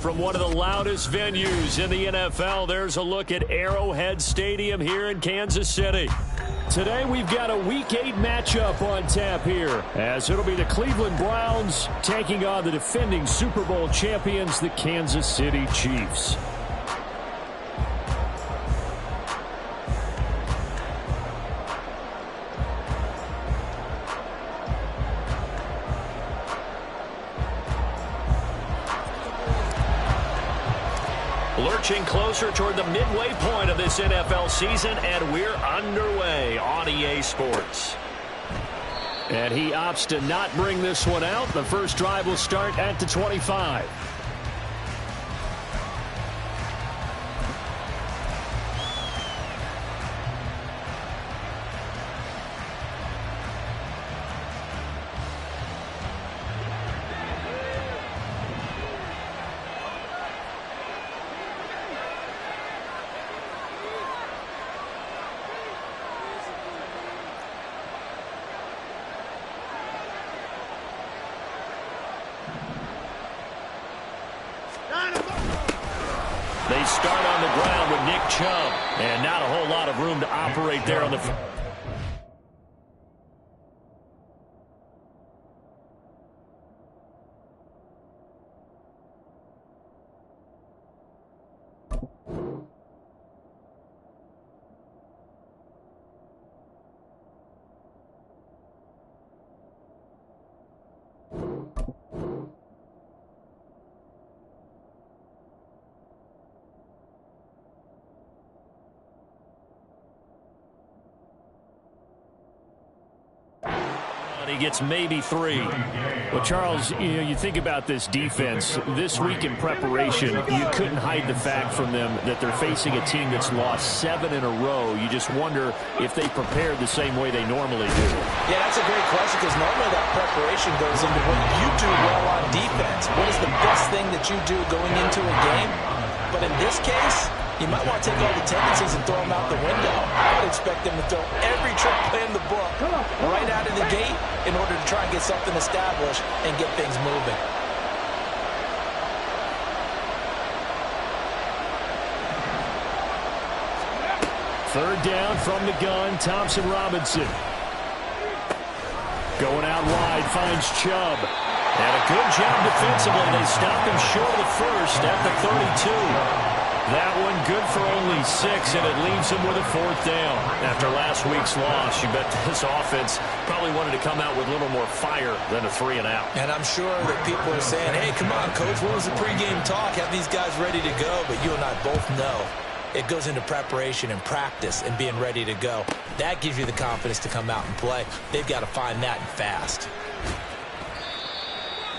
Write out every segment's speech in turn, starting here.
From one of the loudest venues in the NFL, there's a look at Arrowhead Stadium here in Kansas City. Today we've got a Week 8 matchup on tap here, as it'll be the Cleveland Browns taking on the defending Super Bowl champions, the Kansas City Chiefs. Lurching closer toward the midway point of this NFL season, and we're underway on EA Sports. And he opts to not bring this one out. The first drive will start at the 25. They start on the ground with Nick Chubb, and not a whole lot of room to operate there on the field. He gets maybe 3. Well, Charles, you think about this defense. This week in preparation, you couldn't hide the fact from them that they're facing a team that's lost 7 in a row. You just wonder if they prepared the same way they normally do. Yeah, that's a great question, because normally that preparation goes into what you do well on defense. What is the best thing that you do going into a game? But in this case, you might want to take all the tendencies and throw them out the window. I would expect them to throw every trick play in the book right out of the gate in order to try and get something established and get things moving. Third down from the gun, Thompson Robinson. Going out wide, finds Chubb. And a good job defensively. They stopped him short of the first at the 32. That one good for only 6, and it leaves him with a 4th down. After last week's loss, you bet this offense probably wanted to come out with a little more fire than a 3 and out. And I'm sure that people are saying, hey, come on, Coach, what was the pregame talk? Have these guys ready to go? But you and I both know it goes into preparation and practice and being ready to go. That gives you the confidence to come out and play. They've got to find that and fast.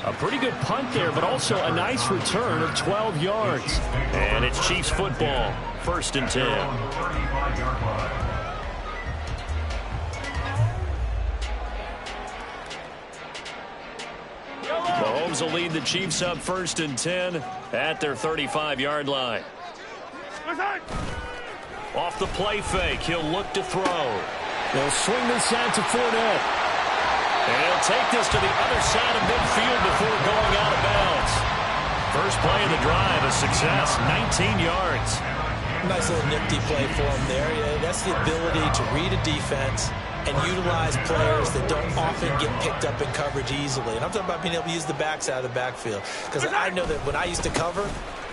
A pretty good punt there, but also a nice return of 12 yards. And it's Chiefs football, 1st and 10. Mahomes will lead the Chiefs up 1st and 10 at their 35-yard line. Off the play fake, he'll look to throw. They'll swing this out to Fournette. And he'll take this to the other side of midfield before going out of bounds. First play of the drive, a success, 19 yards. Nice little nifty play for him there. Yeah, that's the ability to read a defense and utilize players that don't often get picked up in coverage easily. And I'm talking about being able to use the backs out of the backfield. Because I know that when I used to cover,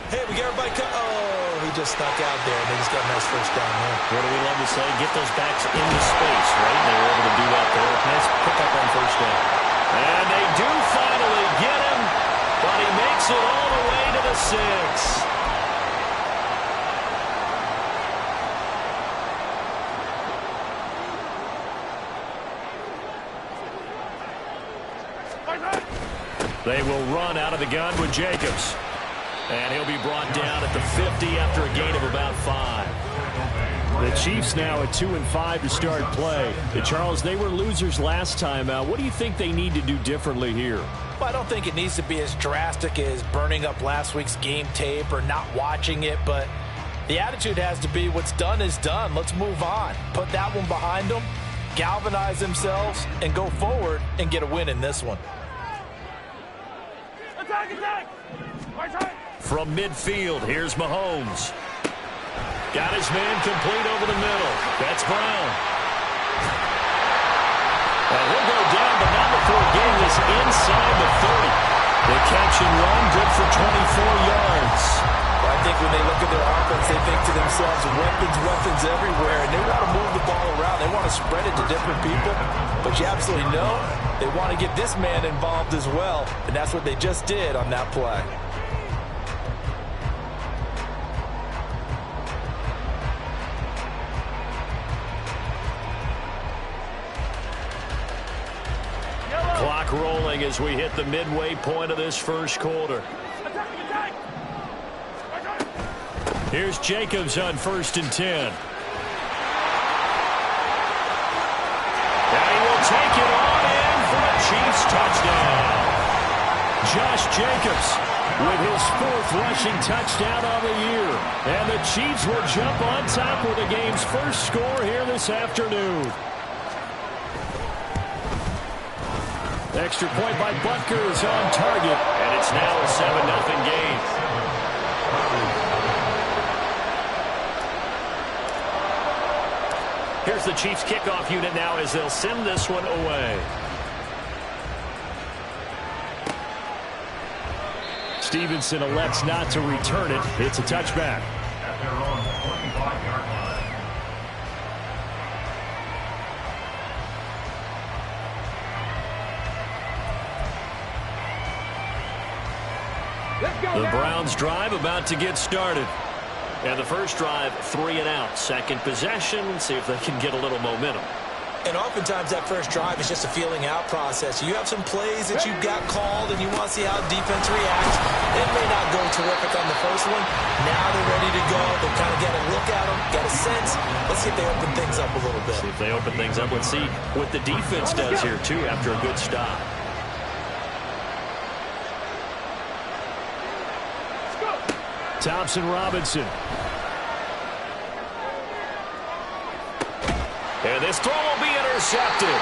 hey, we got everybody oh, he just stuck out there, and they just got a nice first down there. What do we love to say? Get those backs into space, right? They were able to do that there. Nice pickup on first down. And they do finally get him, but he makes it all the way to the 6. They will run out of the gun with Jacobs. And he'll be brought down at the 50 after a gain of about 5. The Chiefs now at 2-5 to start play. Charles, they were losers last time out. What do you think they need to do differently here? Well, I don't think it needs to be as drastic as burning up last week's game tape or not watching it, but the attitude has to be what's done is done. Let's move on. Put that one behind them, galvanize themselves, and go forward and get a win in this one. Attack! From midfield, here's Mahomes. Got his man complete over the middle. That's Brown. And he'll go down, but not before getting this inside the 30. The catch and run, good for 24 yards. I think when they look at their offense, they think to themselves, weapons everywhere, and they want to move the ball around. They want to spread it to different people, but you absolutely know they want to get this man involved as well, and that's what they just did on that play. Clock rolling as we hit the midway point of this first quarter. Here's Jacobs on 1st and 10. And he will take it on in for a Chiefs touchdown. Josh Jacobs with his 4th rushing touchdown on the year. And the Chiefs will jump on top with the game's first score here this afternoon. Extra point by Butker is on target, and it's now a 7-0 game. Here's the Chiefs kickoff unit now as they'll send this one away. Stevenson elects not to return it. It's a touchback. The Browns drive about to get started. And the first drive, 3 and out. Second possession, see if they can get a little momentum. And oftentimes that first drive is just a feeling out process. You have some plays that you've got called and you want to see how defense reacts. It may not go terrific on the first one. Now they're ready to go. They've kind of got a look at them, got a sense. Let's see if they open things up a little bit. See if they open things up. Let's see what the defense does here, too, after a good stop. Thompson Robinson. And this throw will be intercepted.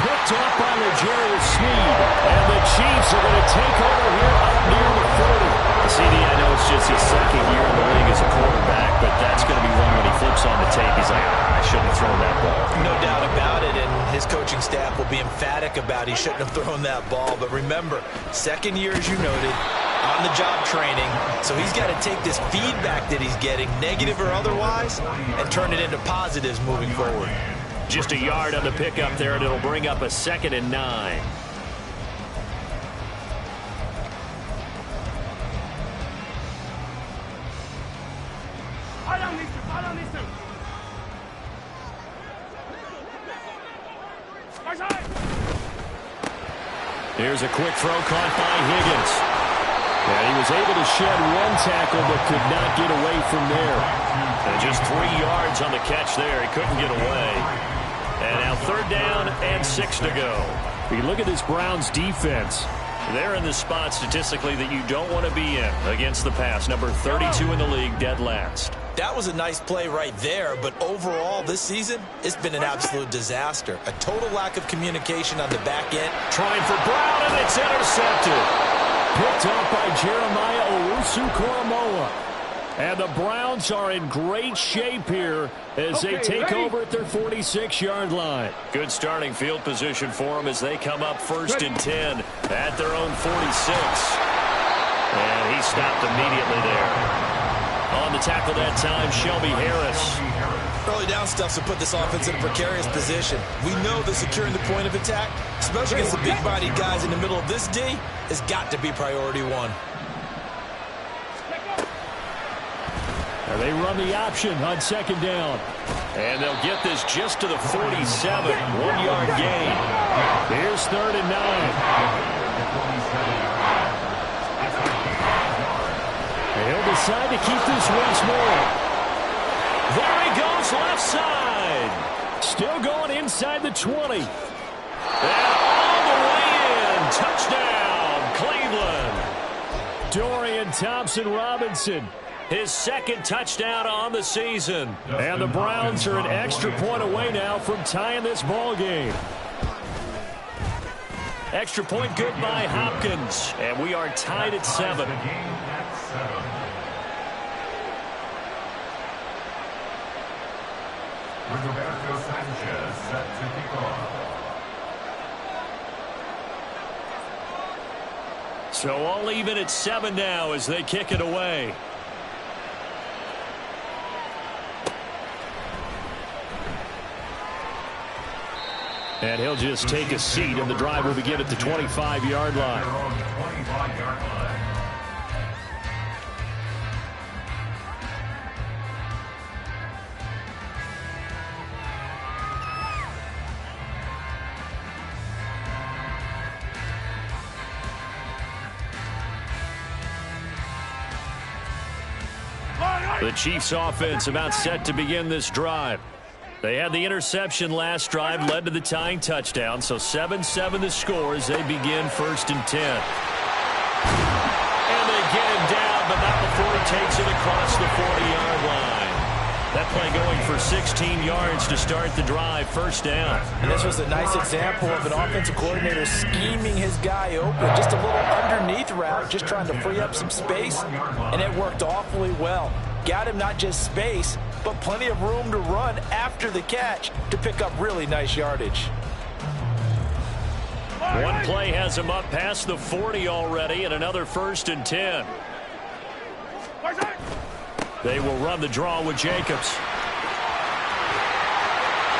Picked up by L'Jarius Sneed. And the Chiefs are going to take over here up near the 40. CD, I know it's just his second year in the league as a quarterback, but that's going to be one when he flips on the tape. He's like, I shouldn't have thrown that ball. No doubt about it, and his coaching staff will be emphatic about he shouldn't have thrown that ball. But remember, second year, as you noted, on-the-job training, so he's got to take this feedback that he's getting, negative or otherwise, and turn it into positives moving forward. Just a yard on the pickup there, and it'll bring up a 2nd and 9. Here's a quick throw caught by Higgins. And he was able to shed one tackle but could not get away from there. And just 3 yards on the catch there. He couldn't get away. And now 3rd down and 6 to go. If you look at this Browns defense, they're in the spot statistically that you don't want to be in against the pass. Number 32 in the league, dead last. That was a nice play right there, but overall this season, it's been an absolute disaster. A total lack of communication on the back end. Trying for Brown, and it's intercepted. Picked up by Jeremiah Owusu-Koramoah. And the Browns are in great shape here as they take over at their 46-yard line. Good starting field position for them as they come up 1st and 10 at their own 46. And he stopped immediately there. On the tackle that time, Shelby Harris. Early down stuff to put this offense in a precarious position. We know that securing the point of attack, especially against the big-bodied guys in the middle of this D, has got to be priority 1. And they run the option on 2nd down. And they'll get this just to the 47. 1-yard gain. Here's 3rd and 9. decide to keep this once more. There he goes, left side. Still going inside the 20. And all the way in. Touchdown, Cleveland. Dorian Thompson-Robinson, his second touchdown on the season. And the Browns are an extra point away now from tying this ball game. Extra point good by Hopkins. And we are tied at 7. Roberto Sanchez set to kick off. So all even at 7 now as they kick it away. And he'll just take a seat, and the drive will begin at the 25-yard line. The Chiefs offense about set to begin this drive. They had the interception last drive, led to the tying touchdown, so 7-7 the score as they begin 1st and 10. And they get him down, but not before he takes it across the 40-yard line. That play going for 16 yards to start the drive, 1st down. And this was a nice example of an offensive coordinator scheming his guy open. Just a little underneath route, just trying to free up some space, and it worked awfully well. Got him not just space, but plenty of room to run after the catch to pick up really nice yardage. One play has him up past the 40 already, and another 1st and 10. They will run the draw with Jacobs.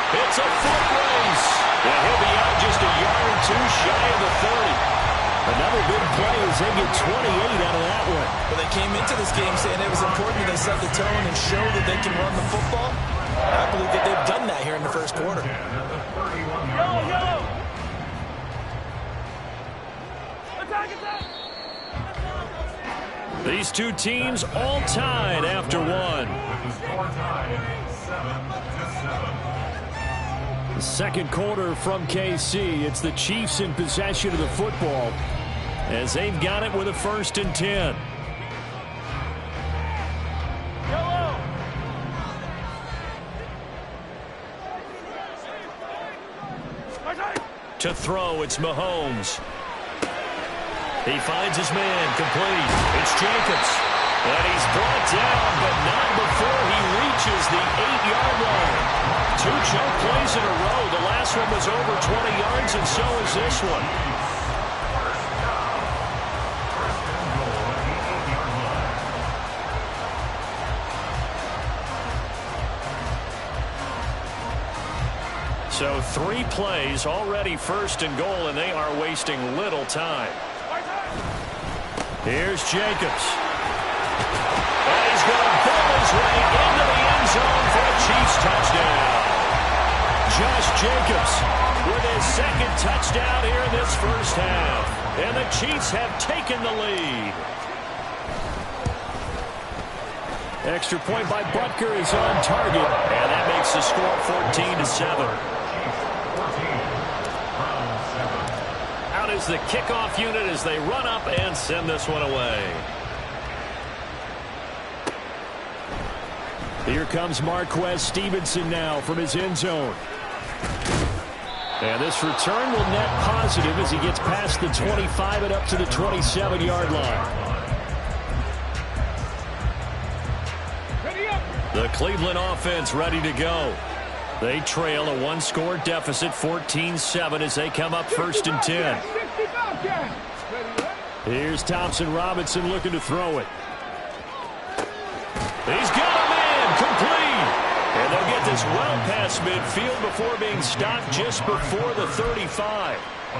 It's a foot race. And he'll be out just a yard or two shy of the 30. Another big play as they get 28 out of that one. Well, they came into this game saying it was important that they set the tone and show that they can run the football. I believe that they've done that here in the 1st quarter. These two teams all tied after one. The 2nd quarter from KC. It's the Chiefs in possession of the football as they've got it with a 1st and 10. To throw, it's Mahomes. He finds his man, complete. It's Jacobs. And he's brought down, but not before he reaches the 8-yard line. 2 choke plays in a row. The last one was over 20 yards, and so is this one. So 3 plays, already 1st and goal, and they are wasting little time. Here's Jacobs. And he's going to pull his way into the end zone for a Chiefs touchdown. Josh Jacobs with his 2nd touchdown here in this 1st half. And the Chiefs have taken the lead. Extra point by Butker is on target. And that makes the score 14-7. Out is the kickoff unit as they run up and send this one away. Here comes Marquez Stevenson now from his end zone. And this return will net positive as he gets past the 25 and up to the 27-yard line. The Cleveland offense ready to go. They trail a 1-score deficit, 14-7, as they come up 1st and 10. Here's Thompson-Robinson looking to throw it. He's got a man, complete. And they'll get this well past midfield before being stopped just before the 35.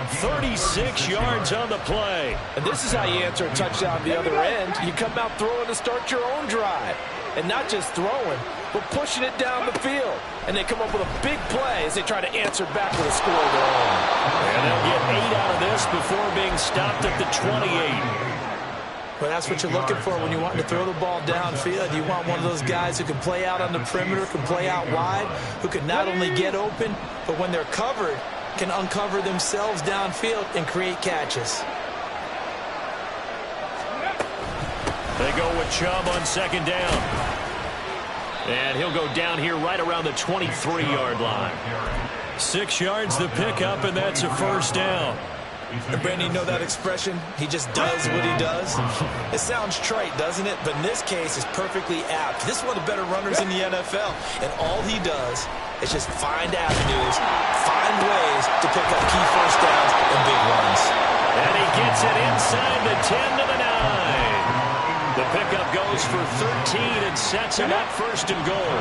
36 yards on the play. And this is how you answer a touchdown the other end. You come out throwing to start your own drive. And not just throwing, but pushing it down the field. And they come up with a big play as they try to answer back with a score of their own. And they'll get 8 out of this before being stopped at the 28. Well, that's what you're looking for when you want to throw the ball downfield. You want one of those guys who can play out on the perimeter, can play out wide, who can not only get open, but when they're covered, can uncover themselves downfield and create catches. They go with Chubb on second down. And he'll go down here right around the 23-yard line. 6 yards the pickup, and that's a first down. And Brandon, you know that expression? He just does what he does. It sounds trite, doesn't it? But in this case, it's perfectly apt. This is one of the better runners in the NFL. And all he does is just find avenues, find ways to pick up key first downs and big runs. And he gets it inside the 10 to the 9. The pickup goes for 13 and sets him up first and goal.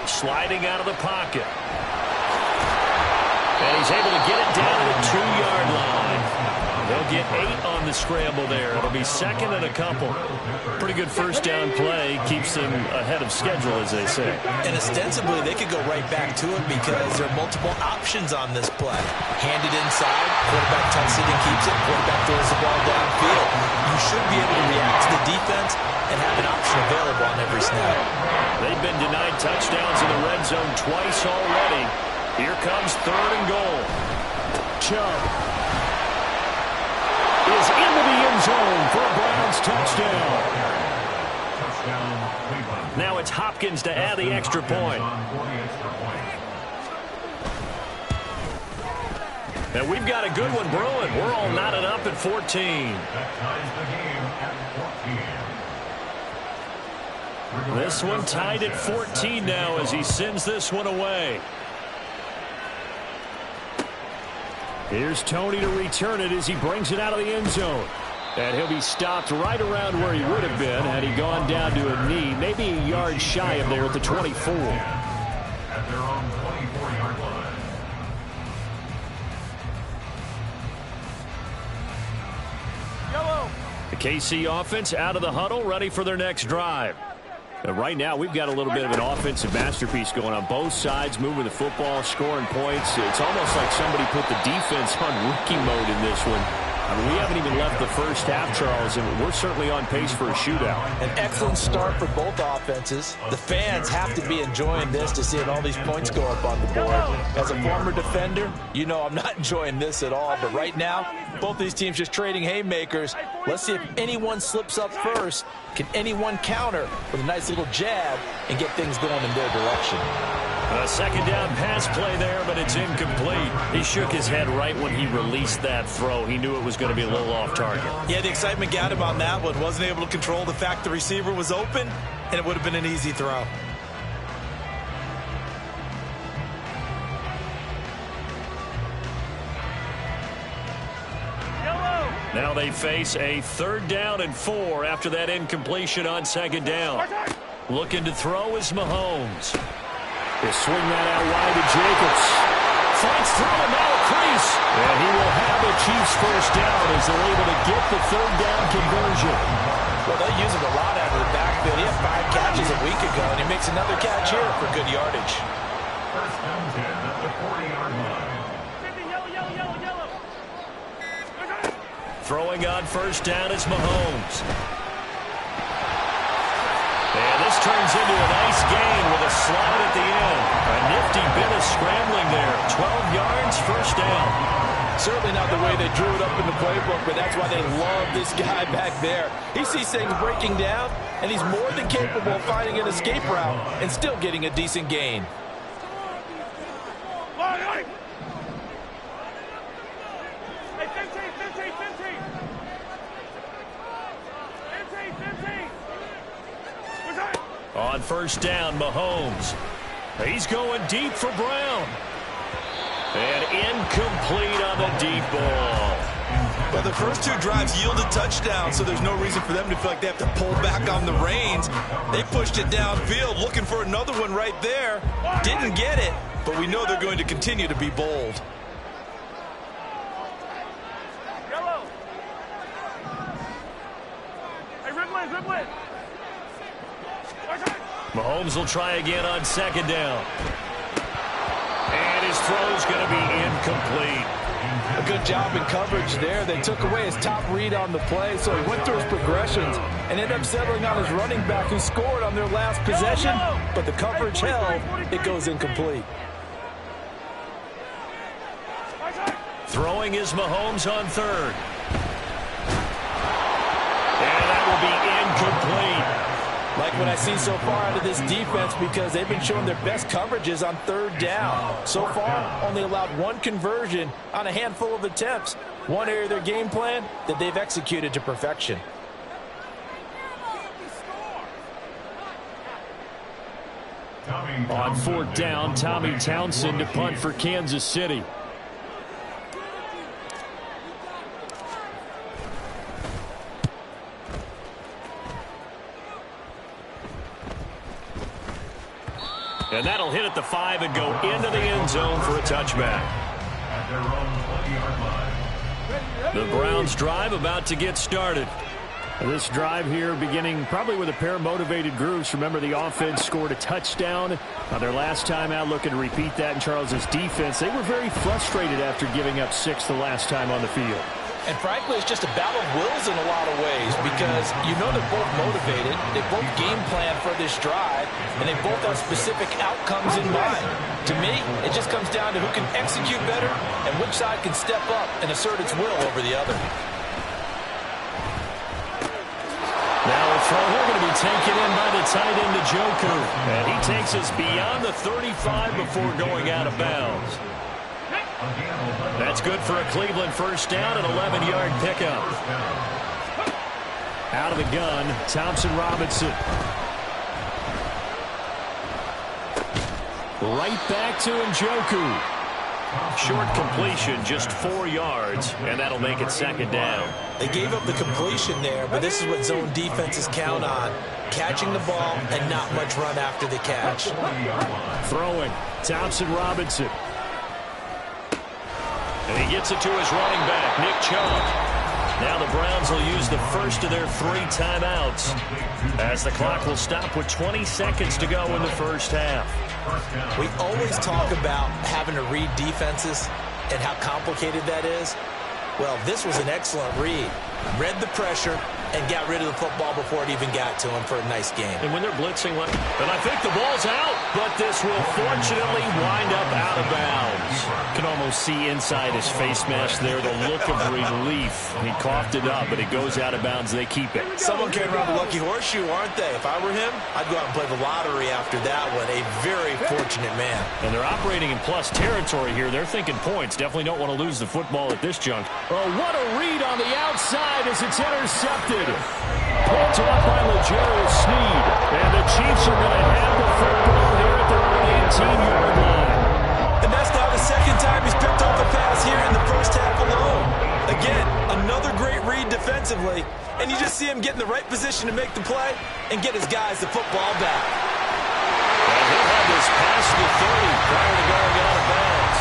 Sliding out of the pocket. And he's able to get it down to the 2-yard line. They'll get 8 on the scramble there. It'll be second and a couple. Pretty good first down play. Keeps them ahead of schedule, as they say. And ostensibly, they could go right back to it because there are multiple options on this play. Hand it inside, quarterback tucks it and keeps it, quarterback throws the ball downfield. You should be able to react to the defense and have an option available on every snap. They've been denied touchdowns in the red zone twice already. Here comes third and goal. Chubb is into the end zone for a Browns touchdown. Now it's Hopkins to add the extra point. And we've got a good one brewing. We're all knotted up at 14. That ties the game at 14. This one tied at 14 now as he sends this one away. Here's Tony to return it as he brings it out of the end zone. And he'll be stopped right around where he would have been had he gone down to a knee, maybe a yard shy of there at the 24. At their own 24-yard line. The KC offense out of the huddle, ready for their next drive. Right now, we've got a little bit of an offensive masterpiece going on both sides, moving the football, scoring points. It's almost like somebody put the defense on rookie mode in this one. I mean, we haven't even left the first half, Charles, and we're certainly on pace for a shootout. An excellent start for both offenses. The fans have to be enjoying this to seeing all these points go up on the board. As a former defender, you know I'm not enjoying this at all. But right now, both these teams just trading haymakers. Let's see if anyone slips up first. Can anyone counter with a nice little jab and get things going in their direction? A second down pass play there, but it's incomplete. He shook his head right when he released that throw. He knew it was going to be a little off target. Yeah, the excitement got him on that one. Wasn't able to control the fact the receiver was open, and it would have been an easy throw. Now they face a 3rd down and 4 after that incompletion on second down. Looking to throw is Mahomes. He'll swing that out wide to Jacobs. Fights through him, now a crease. And he will have the Chiefs first down as they're able to get the 3rd down conversion. Well, they use him a lot out of the backfield. He had 5 catches a week ago, and he makes another catch here for good yardage. First down 10 at the 40-yard line. Throwing on first down is Mahomes. And this turns into a nice gain with a slide at the end. A nifty bit of scrambling there. 12 yards, first down. Certainly not the way they drew it up in the playbook, but that's why they love this guy back there. He sees things breaking down, and he's more than capable of finding an escape route and still getting a decent gain. On first down, Mahomes. He's going deep for Brown. And incomplete on the deep ball. Well, the first 2 drives yielded touchdowns, so there's no reason for them to feel like they have to pull back on the reins. They pushed it downfield, looking for another one right there. Didn't get it, but we know they're going to continue to be bold. Mahomes will try again on second down. And his throw's going to be incomplete. A good job in coverage there. They took away his top read on the play, so he went through his progressions and ended up settling on his running back who scored on their last possession, but the coverage held. It goes incomplete. Throwing is Mahomes on third. And that will be incomplete. Like what I see so far out of this defense, because they've been showing their best coverages on third down. So far, only allowed one conversion on a handful of attempts. One area of their game plan that they've executed to perfection. On fourth down, Tommy Townsend to punt for Kansas City. And that'll hit at the 5 and go into the end zone for a touchback. At their own 20-yard line. The Browns drive about to get started. This drive here beginning probably with a pair of motivated groups. Remember, the offense scored a touchdown on their last time out, looking to repeat that in Charles's defense. They were very frustrated after giving up 6 the last time on the field. And frankly, it's just a battle of wills in a lot of ways, because you know they're both motivated, they both game plan for this drive, and they both have specific outcomes in mind. To me, it just comes down to who can execute better and which side can step up and assert its will over the other. Now a throw here going to be taken in by the tight end, Njoku. And he takes us beyond the 35 before going out of bounds. That's good for a Cleveland first down, an 11-yard pickup. Out of the gun, Thompson-Robinson. Right back to Njoku. Short completion, just 4 yards, and that'll make it second down. They gave up the completion there, but this is what zone defenses count on. Catching the ball and not much run after the catch. Throwing, Thompson-Robinson. And he gets it to his running back, Nick Chubb. Now the Browns will use the first of their 3 timeouts as the clock will stop with 20 seconds to go in the first half. We always talk about having to read defenses and how complicated that is. Well, this was an excellent read. Read the pressure and got rid of the football before it even got to him for a nice game. And when they're blitzing, and I think the ball's out, but this will fortunately wind up out of bounds. Can almost see inside his face mask there the look of relief. He coughed it up, but it goes out of bounds. They keep it. Someone came around the lucky horseshoe, aren't they? If I were him, I'd go out and play the lottery after that one. A very fortunate man. And they're operating in plus territory here. They're thinking points. Definitely don't want to lose the football at this juncture. Oh, what a read on the outside as it's intercepted. Pulled off by L'Jarius Sneed. And the Chiefs are going to have the football here at their own 18-yard line. And that's now the second time he's picked off a pass here in the first half alone. Again, another great read defensively. And you just see him get in the right position to make the play and get his guys the football back. And he'll have this past the 30 prior to going out of bounds.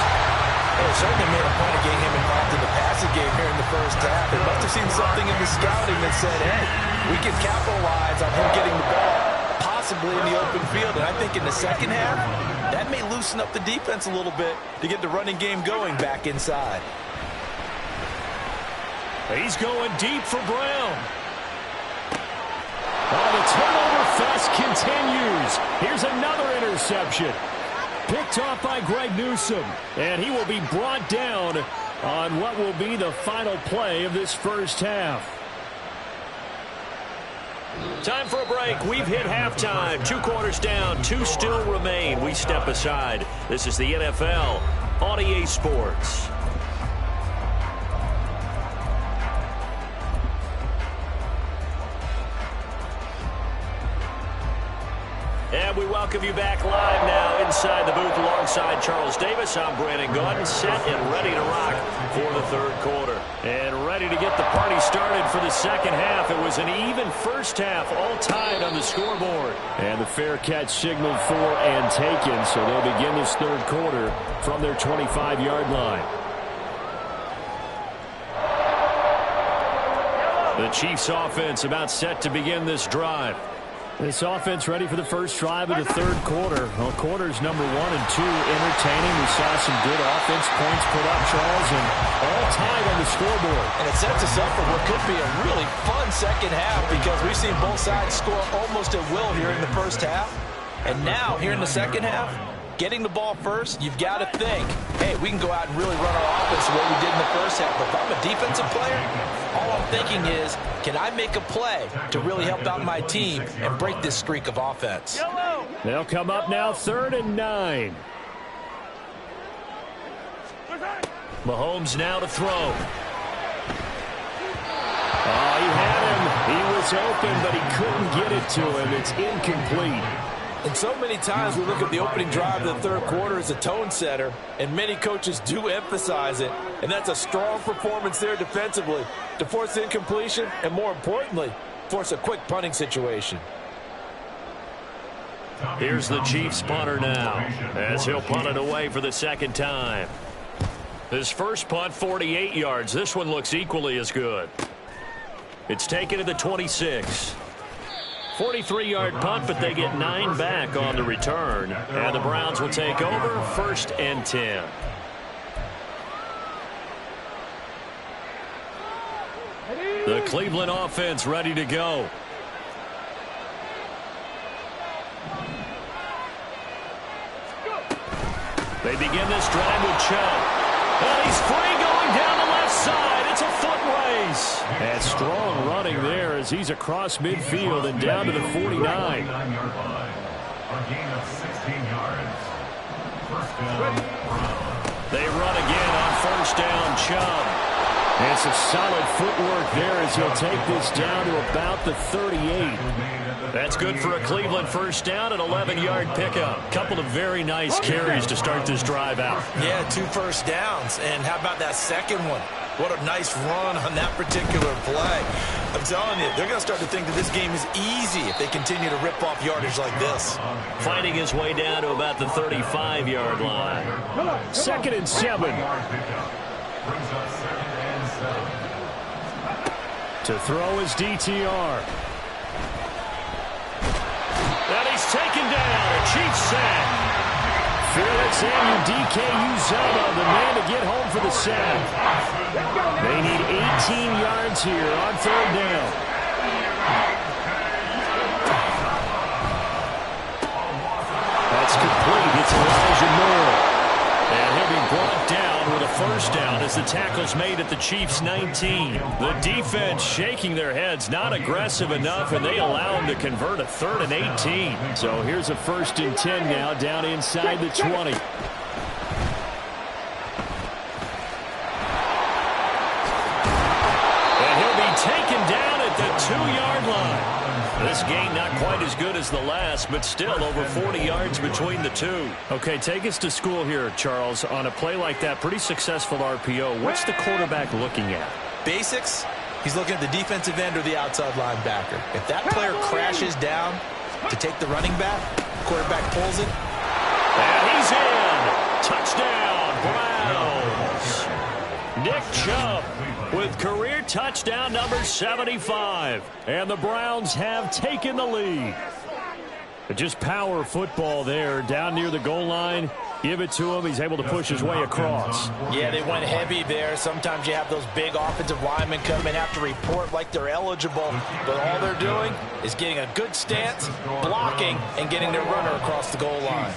They certainly made a point of getting him involved in the passing game here in the first half. They must have seen something in the scouting that said, hey, we can capitalize on him getting the ball, possibly in the open field. And I think in the second half, that may loosen up the defense a little bit to get the running game going back inside. He's going deep for Brown. Oh, the turnover fest continues. Here's another interception. Picked off by Greg Newsome. And he will be brought down on what will be the final play of this first half. Time for a break. We've hit halftime. 2 quarters down. 2 still remain. We step aside. This is the NFL on EA Sports. And we welcome you back live now inside the booth alongside Charles Davis. I'm Brandon Gaudin, set and ready to rock for the third quarter. And ready to get the party started for the second half. It was an even first half, all tied on the scoreboard. And the fair catch signaled for and taken, so they'll begin this third quarter from their 25-yard line. The Chiefs offense about set to begin this drive. This offense ready for the first drive of the third quarter. Well, quarters number 1 and 2 entertaining. We saw some good offense points put up, Charles, and all tied on the scoreboard. And it sets us up for what could be a really fun second half because we've seen both sides score almost at will here in the first half. And now, here in the second half, getting the ball first, you've got to think, hey, we can go out and really run our offense the way we did in the first half. But if I'm a defensive player, all I'm thinking is, can I make a play to really help out my team and break this streak of offense? They'll come up now 3rd and 9. Mahomes now to throw. Oh, he had him. He was open, but he couldn't get it to him. It's incomplete. And so many times we look at the opening drive of the third quarter as a tone setter, and many coaches do emphasize it. And that's a strong performance there defensively to force incompletion and, more importantly, force a quick punting situation. Here's the Chiefs punter now as he'll punt it away for the second time. His first punt, 48 yards. This one looks equally as good. It's taken to the 26. 43-yard punt, but they get 9 back on the return. And the Browns will take over 1st and 10. The Cleveland offense ready to go. They begin this drive with Chubb. And he's free going down the left side. It's a foot race. And strong running there as he's across midfield and down to the 49. A gain of 16 yards. First down. They run again on 1st down, Chubb. And some solid footwork there as he'll take this down to about the 38. That's good for a Cleveland first down, an 11-yard pickup. Couple of very nice carries to start this drive out. Yeah, 2 first downs. And how about that second one? What a nice run on that particular play. I'm telling you, they're going to start to think that this game is easy if they continue to rip off yardage like this. Fighting his way down to about the 35-yard line. 2nd and 7. To throw is DTR. And he's taken down. A Chiefs sack. Felix Anudike-Uzomah, the man to get home for the sack. They need 18 yards here on 3rd down. That's complete. It's Elijah Moore. And he'll be brought down with a first down as the tackle's made at the Chiefs' 19. The defense shaking their heads, not aggressive enough, and they allow him to convert a 3rd and 18. So here's a 1st and 10 now down inside the 20. And he'll be taken down at the 2-yard line. This gain not quite as good as the last, but still over 40 yards between the two. Okay, take us to school here, Charles. On a play like that, pretty successful RPO. What's the quarterback looking at? Basics, he's looking at the defensive end or the outside linebacker. If that player crashes down to take the running back, quarterback pulls it. And he's in. Touchdown, Browns. Nick Chubb with career touchdown number 75. And the Browns have taken the lead. But just power football there down near the goal line. Give it to him. He's able to push his way across. Yeah, they went heavy there. Sometimes you have those big offensive linemen come and have to report like they're eligible. But all they're doing is getting a good stance, blocking, and getting their runner across the goal line.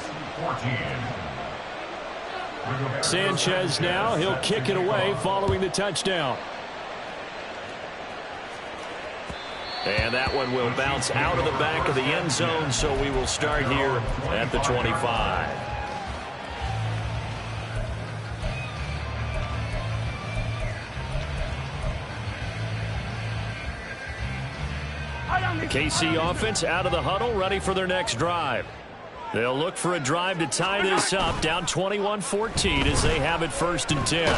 Sanchez now. He'll kick it away following the touchdown. And that one will bounce out of the back of the end zone, so we will start here at the 25. The KC offense out of the huddle, ready for their next drive. They'll look for a drive to tie this up, down 21-14 as they have it 1st and 10.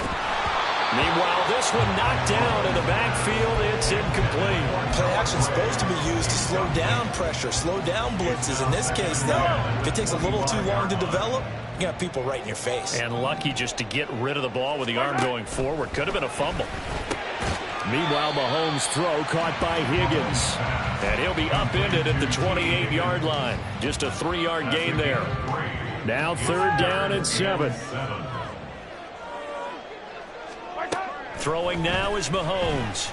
Meanwhile, this one knocked down in the backfield. It's incomplete. Play action is supposed to be used to slow down pressure, slow down blitzes. In this case, though, if it takes a little too long to develop, you got people right in your face. And lucky just to get rid of the ball with the arm going forward. Could have been a fumble. Meanwhile, Mahomes' throw caught by Higgins. And he'll be upended at the 28-yard line. Just a 3-yard gain there. Now 3rd down and 7. Throwing now is Mahomes.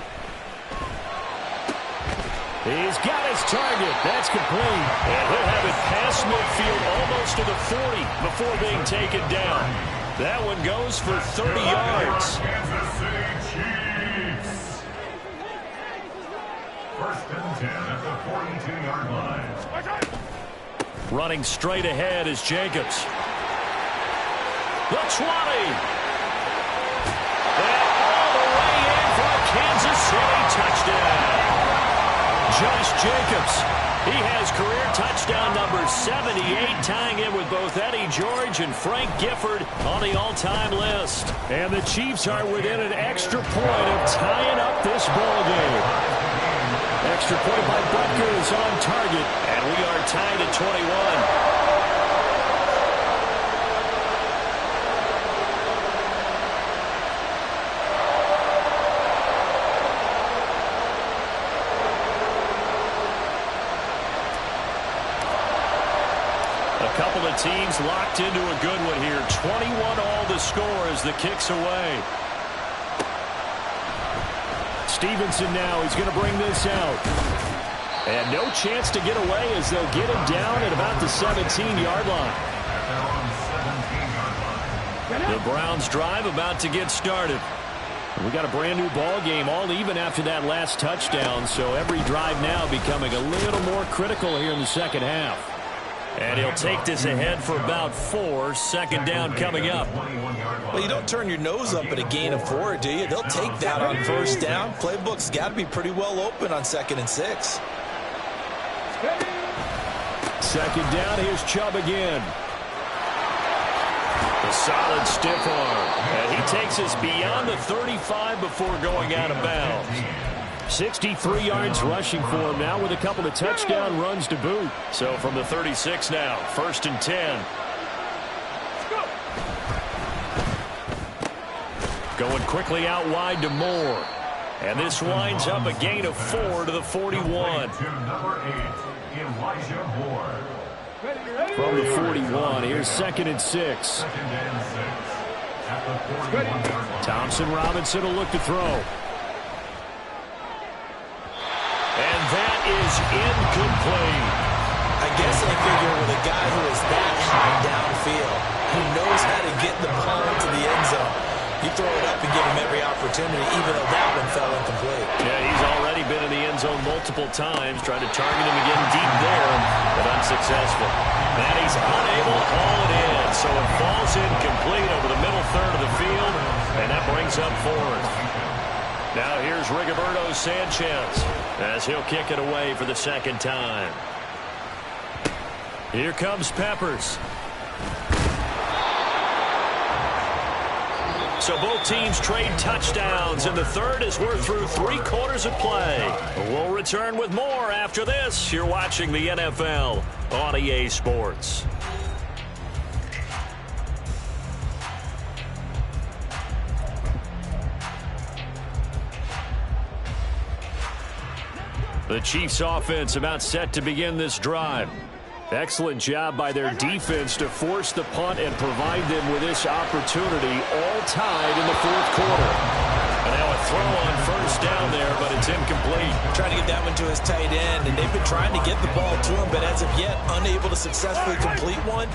He's got his target. That's complete. And he'll have it past midfield almost to the 40 before being taken down. That one goes for 30 yards. Kansas City Chiefs. 1st and 10 at the 42-yard line. Running straight ahead is Jacobs. The 20. And all the way in for a Kansas City touchdown. Josh Jacobs. He has career touchdown number 78, tying in with both Eddie George and Frank Gifford on the all-time list. And the Chiefs are within an extra point of tying up this ball game. Extra point by Butker is on target, and we are tied at 21. Couple of teams locked into a good one here. 21 all the score as the kick's away. Stevenson now, he's going to bring this out. And no chance to get away as they'll get him down at about the 17-yard line. The Browns drive about to get started. We got a brand new ball game, all even after that last touchdown, so every drive now becoming a little more critical here in the second half. And he'll take this ahead for about 4. 2nd down coming up. Well, you don't turn your nose up at a gain of 4, do you? They'll take that on 1st down. Playbook's got to be pretty well open on 2nd and 6. 2nd down, here's Chubb again. A solid stiff arm. And he takes us beyond the 35 before going out of bounds. 63 yards rushing for him now with a couple of touchdown runs to boot. So from the 36 now, 1st and 10. Going quickly out wide to Moore. And this winds up a gain of 4 to the 41. Number 8, Elijah Moore. From the 41, here's 2nd and 6. 2nd and 6 at the 41-yard line. Thompson Robinson will look to throw. And that is incomplete. I guess I figure with a guy who is that high downfield, who knows how to get the ball into the end zone, you throw it up and give him every opportunity, even though that one fell incomplete. Yeah, he's already been in the end zone multiple times, trying to target him again deep there, but unsuccessful. And he's unable to haul it in, so it falls incomplete over the middle third of the field, and that brings up 4th. Now here's Rigoberto Sanchez as he'll kick it away for the 2nd time. Here comes Peppers. So both teams trade touchdowns in the 3rd as we're through 3 quarters of play. We'll return with more after this. You're watching the NFL on EA Sports. The Chiefs offense about set to begin this drive. Excellent job by their defense to force the punt and provide them with this opportunity, all tied in the 4th quarter. And now a throw on 1st down there, but it's incomplete. Trying to get that one to his tight end, and they've been trying to get the ball to him, but as of yet, unable to successfully complete one.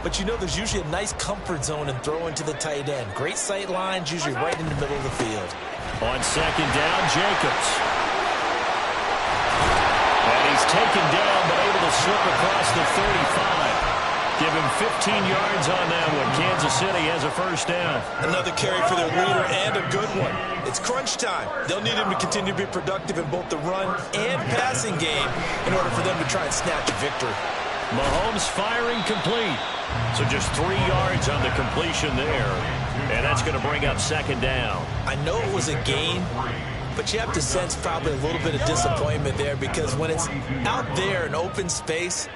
But you know there's usually a nice comfort zone in throwing to the tight end. Great sight lines, usually right in the middle of the field. On 2nd down, Jacobs. And he's taken down, but able to slip across the 35. Give him 15 yards on that one. Kansas City has a 1st down. Another carry for their leader and a good one. It's crunch time. They'll need him to continue to be productive in both the run and passing game in order for them to try and snatch a victory. Mahomes firing complete. So just 3 yards on the completion there. And that's going to bring up 2nd down. I know it was a gain, but you have to sense probably a little bit of disappointment there because when it's out there in open space,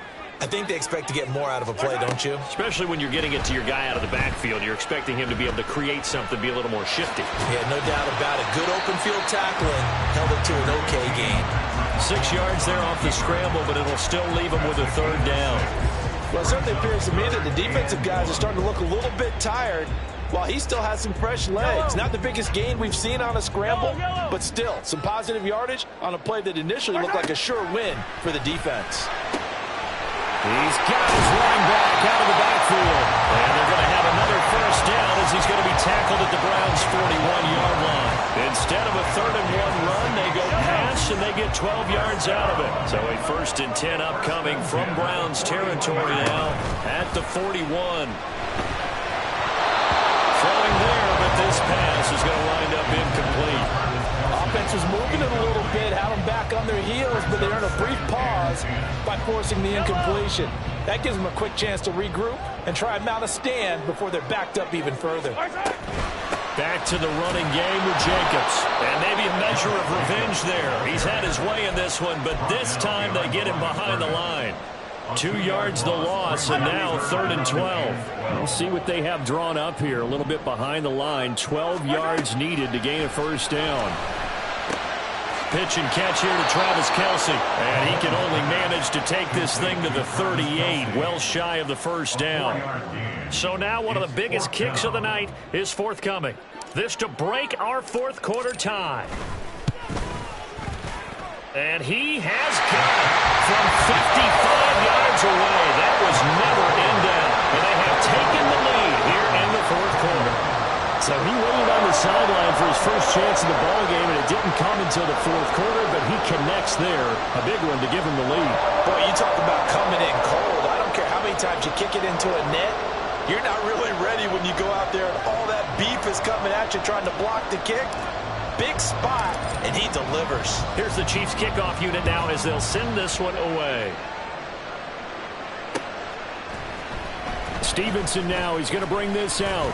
I think they expect to get more out of a play, don't you? Especially when you're getting it to your guy out of the backfield. You're expecting him to be able to create something, be a little more shifty. Yeah, no doubt about it. Good open field tackling. Held it to an okay gain. 6 yards there off the scramble, but it'll still leave him with a third down. Well, it certainly appears to me that the defensive guys are starting to look a little bit tired while he still has some fresh legs. Not the biggest gain we've seen on a scramble, but still some positive yardage on a play that initially looked like a sure win for the defense. He's got his running back out of the backfield. And they're going to have another first down as he's going to be tackled at the Browns' 41-yard line. Instead of a 3rd-and-1 run, they go pass, and they get 12 yards out of it. So a 1st and 10 upcoming from Browns territory now at the 41. Throwing there, but this pass is going to wind up incomplete. Offense was moving it a little bit, had them back on their heels, but they earned a brief pause by forcing the incompletion. That gives them a quick chance to regroup and try and mount a stand before they're backed up even further. Back to the running game with Jacobs. And maybe a measure of revenge there. He's had his way in this one, but this time they get him behind the line. 2 yards the loss, and now 3rd and 12. We'll see what they have drawn up here. A little bit behind the line. 12 yards needed to gain a first down. Pitch and catch here to Travis Kelce. And he can only manage to take this thing to the 38, well shy of the first down. So now one of the biggest kicks of the night is forthcoming. This to break our 4th quarter tie. And he has got it from 55 yards away. That was never in doubt. And they have taken the lead here in the 4th quarter. So he waited on the sideline for his first chance in the ballgame, and it didn't come until the 4th quarter, but he connects there. A big one to give him the lead. Boy, you talk about coming in cold. I don't care how many times you kick it into a net. You're not really ready when you go out there and all that beef is coming at you trying to block the kick. Big spot, and he delivers. Here's the Chiefs kickoff unit now as they'll send this one away. Stevenson now, he's going to bring this out.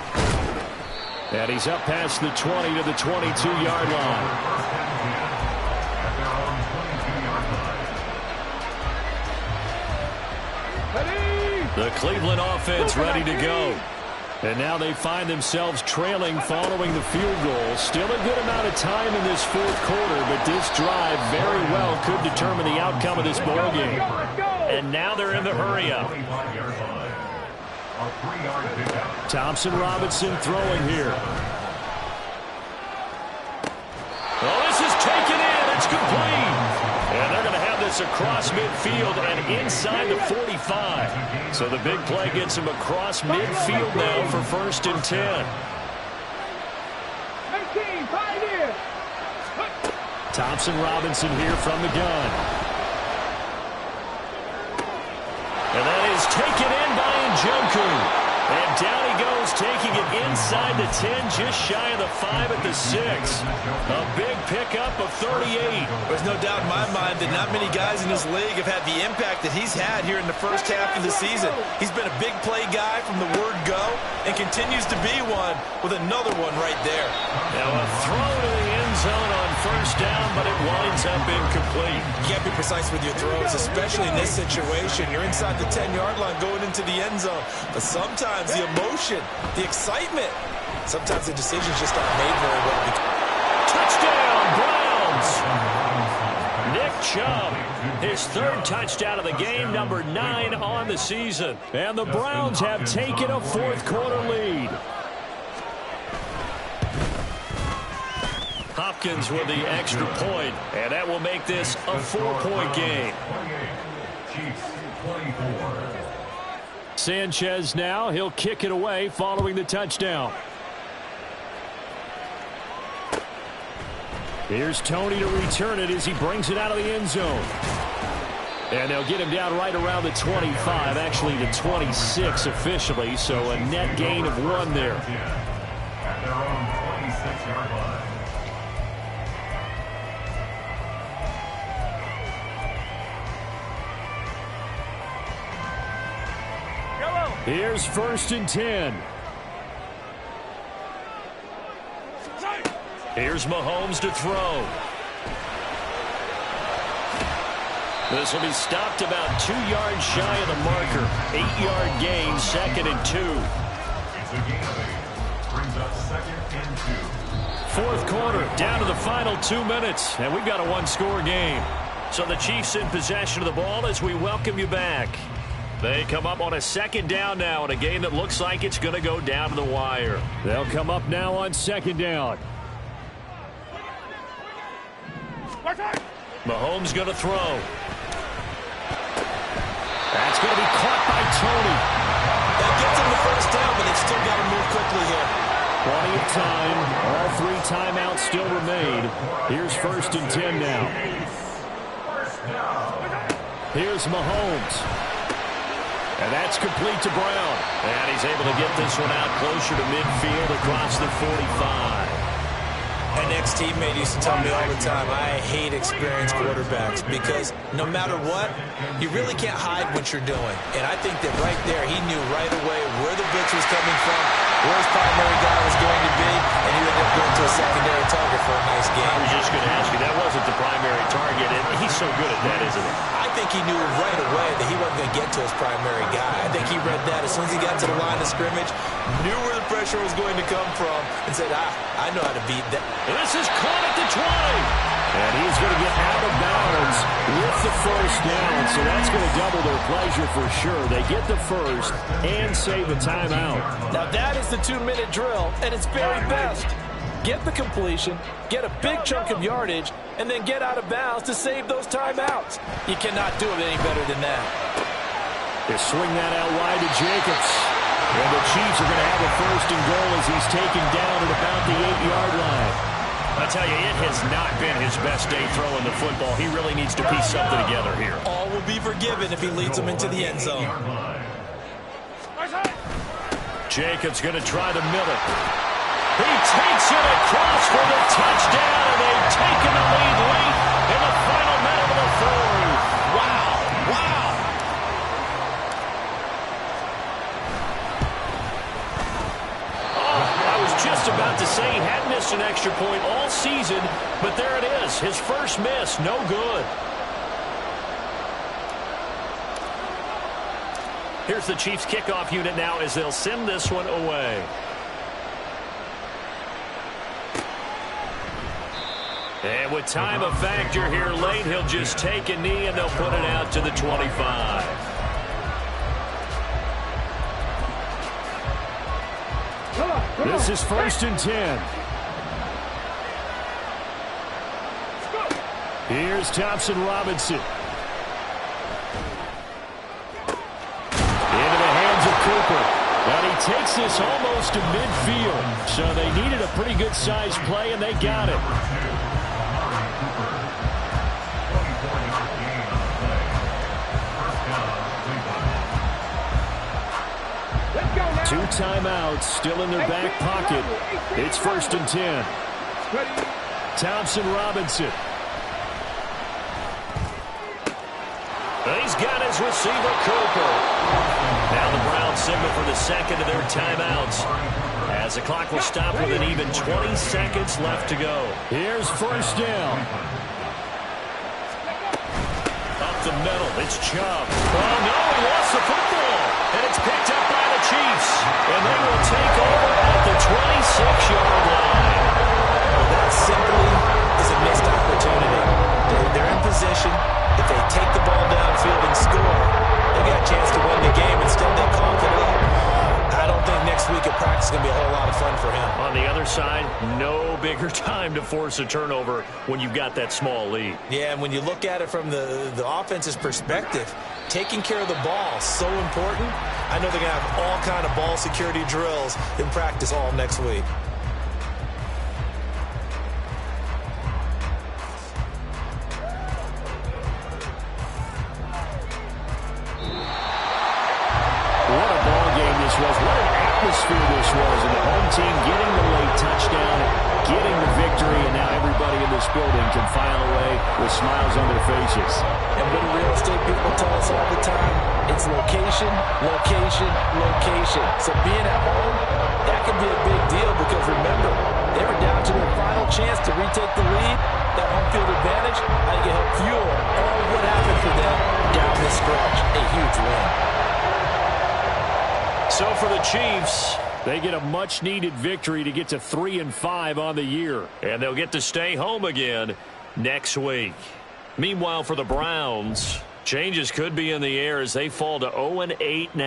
And he's up past the 20 to the 22-yard line. The Cleveland offense ready to go. And now they find themselves trailing following the field goal. Still a good amount of time in this 4th quarter, but this drive very well could determine the outcome of this ball game. And now they're in the hurry-up. Thompson Robinson throwing here. Oh, this is taken in. It's complete. And they're going to have this across midfield and inside the 45. So the big play gets him across midfield now for 1st and 10. Thompson Robinson here from the gun. And that is taken in by Njoku. And down he goes, taking it inside the 10, just shy of the 5 at the 6. A big pickup of 38. There's no doubt in my mind that not many guys in this league have had the impact that he's had here in the first half of the season. He's been a big play guy from the word go and continues to be one with another one right there. Now a throw to the end zone on 1st down, but it winds up incomplete. You can't be precise with your throws, especially in this situation. You're inside the 10-yard line going into the end zone. But sometimes the emotion, the excitement, sometimes the decisions just aren't made very well. Touchdown, Browns! Nick Chubb, his 3rd touchdown of the game, number 9 on the season. And the Browns have taken a 4th quarter lead. Hopkins with the extra point, and that will make this a 4-point game. Sanchez now, he'll kick it away following the touchdown. Here's Tony to return it as he brings it out of the end zone. And they'll get him down right around the 25, actually the 26 officially, so a net gain of 1 there. At their own 26-yard line. Here's 1st and 10. Here's Mahomes to throw. This will be stopped about 2 yards shy of the marker. 8-yard gain, 2nd and 2. It's a gain of 8. Brings up 2nd and 2. Fourth quarter, down to the final 2 minutes, and we've got a one-score game. So the Chiefs in possession of the ball as we welcome you back. They come up on a 2nd down now in a game that looks like it's going to go down to the wire. They'll come up now on 2nd down. Mahomes going to throw. That's going to be caught by Tony. That gets him the first down, but they've still got to move quickly here. Plenty of time. All 3 timeouts still remain. Here's 1st and 10 now. Here's Mahomes. And that's complete to Brown. And he's able to get this one out closer to midfield across the 45. An ex-teammate used to tell me all the time, I hate experienced quarterbacks because no matter what, you really can't hide what you're doing. And I think that right there, he knew right away where the blitz was coming from, where his primary guy was going to be, and he ended up going to a secondary target for a nice game. I was just going to ask you, that wasn't the primary target, and he's so good at that, isn't he? I think he knew right away that he wasn't going to get to his primary guy. I think he read that as soon as he got to the line of scrimmage, knew where the pressure was going to come from, and said, I know how to beat that. This is caught at the 20. And he's going to get out of bounds with the first down, so that's going to double their pleasure for sure. They get the first and save a timeout. Now that is the 2-minute drill at its very best. Get the completion, get a big chunk of yardage, and then get out of bounds to save those timeouts. You cannot do it any better than that. They swing that out wide to Jacobs. And the Chiefs are going to have a 1st and goal as he's taken down at about the 8-yard line. I tell you, it has not been his best day throwing the football. He really needs to piece something together here. All will be forgiven if he leads them into the end zone. Jacobs going to try to mill it. He takes it across for the touchdown, and they've taken the lead late in the final minute of the 4th. Wow, wow. I was just about to say he hadn't missed an extra point all season, but there it is. His first miss, no good. Here's the Chiefs kickoff unit now as they'll send this one away. And with time a factor here late, he'll just take a knee and they'll put it out to the 25. This is 1st and 10. Here's Thompson Robinson. Into the hands of Cooper. And he takes this almost to midfield. So they needed a pretty good size play, and they got it. 2 timeouts still in their back pocket. It's 1st and 10. Thompson Robinson. He's got his receiver, Cooper. Now the Browns signal for the 2nd of their timeouts, as the clock will stop with an even 20 seconds left to go. Here's 1st down. Up the middle, it's Chubb. Oh, no, he lost the football. And it's picked up by the Chiefs. And they will take over at the 26-yard line. Well, that simply is a missed opportunity. They're in position. If they take the ball downfield and score, they got a chance to win the game. Instead, they cough it up. I don't think next week at practice is going to be a whole lot of fun for him. On the other side, no bigger time to force a turnover when you've got that small lead. Yeah, and when you look at it from the offense's perspective, taking care of the ball is so important. I know they're going to have all kind of ball security drills in practice all next week. What a ball game this was. What an atmosphere this was. And the home team getting the late touchdown, getting the victory, and now everybody in this building can file away with smiles on their faces. And what do real estate people tell us all the time? It's location, location, location. So being at home, that can be a big deal because remember, They were down to their final chance to retake the lead. That home field advantage, I think it helped fuel all what happened for them down the stretch. A huge win. So for the Chiefs, they get a much-needed victory to get to 3-5 on the year. And they'll get to stay home again next week. Meanwhile, for the Browns, changes could be in the air as they fall to 0-8 now.